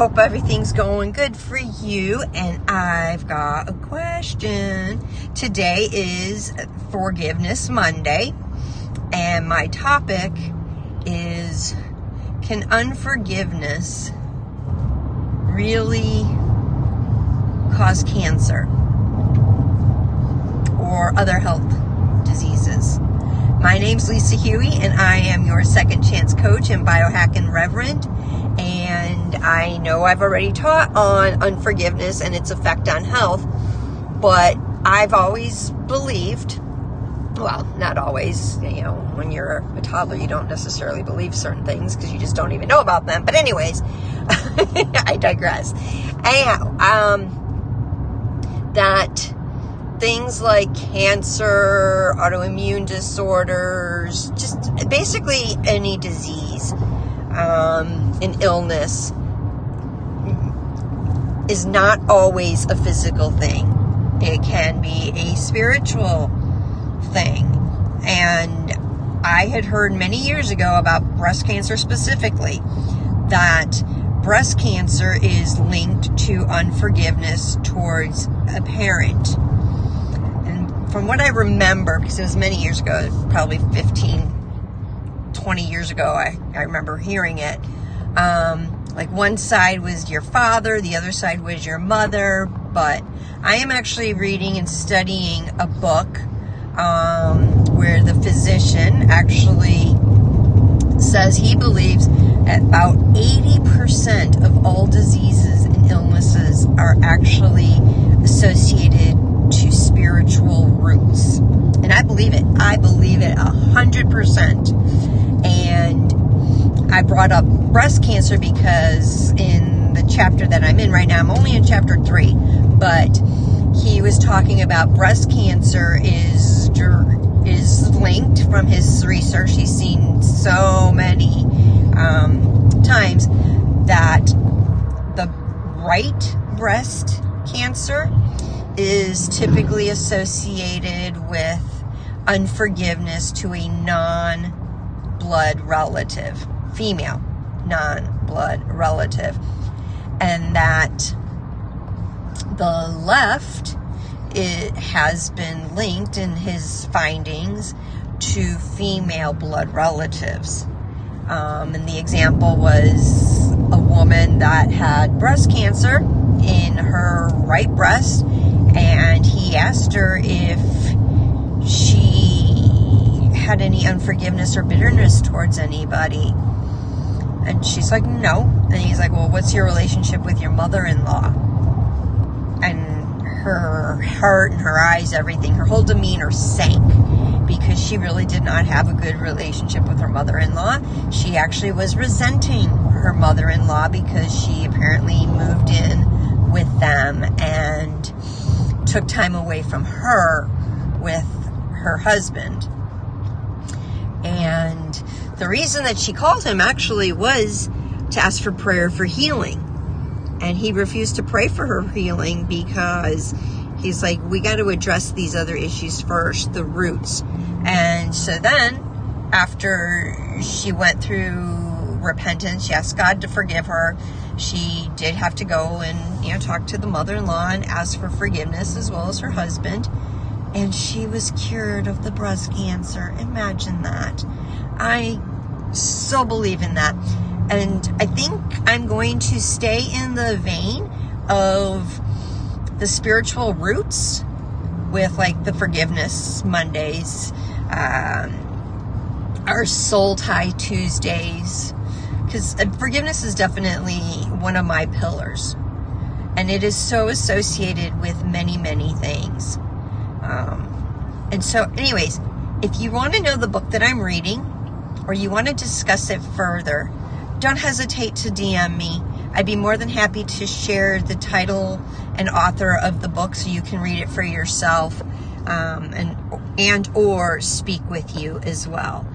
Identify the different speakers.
Speaker 1: hope everything's going good for you, and I've got a question. Today is Forgiveness Monday, and my topic is, can unforgiveness really cause cancer or other health diseases? My name's Lisa Huey, and I am your second chance coach and biohacking reverend. And I know I've already taught on unforgiveness and its effect on health, but I've always believed, well, not always, when you're a toddler, you don't necessarily believe certain things because you just don't even know about them. But anyways, I digress. Anyhow, that things like cancer, autoimmune disorders, just basically any disease, an illness, is not always a physical thing. It can be a spiritual thing. And I had heard many years ago about breast cancer specifically, that breast cancer is linked to unforgiveness towards a parent. And from what I remember, because it was many years ago, probably 20 years ago, I remember hearing it. Like one side was your father, the other side was your mother. But I am actually reading and studying a book where the physician actually says he believes about 80% of all diseases and illnesses are actually associated to spiritual roots. And I believe it. I believe it 100%. And I brought up breast cancer because in the chapter that I'm in right now, I'm only in chapter 3, but he was talking about breast cancer is linked from his research. He's seen so many times that the right breast cancer is typically associated with unforgiveness to a non-blood relative, female non-blood relative, and that the left, it has been linked in his findings to female blood relatives. And the example was a woman that had breast cancer in her right breast, and he asked her if she had any unforgiveness or bitterness towards anybody. And she's like, no. And he's like, well, what's your relationship with your mother-in-law? And her heart and her eyes, everything, her whole demeanor sank because she really did not have a good relationship with her mother-in-law. She actually was resenting her mother-in-law because she apparently moved in with them and took time away from her with her husband. And the reason that she called him actually was to ask for prayer for healing. And he refused to pray for her healing because he's like, we got to address these other issues first, the roots. And so then, after she went through repentance, she asked God to forgive her. She did have to go and, talk to the mother-in-law and ask for forgiveness, as well as her husband. And she was cured of the breast cancer. Imagine that. I so believe in that. And I think I'm going to stay in the vein of the spiritual roots with like the Forgiveness Mondays, our Soul Tie Tuesdays, because forgiveness is definitely one of my pillars. And it is so associated with many, many things. And so anyways, if you want to know the book that I'm reading, or you want to discuss it further, don't hesitate to DM me. I'd be more than happy to share the title and author of the book so you can read it for yourself, and or speak with you as well.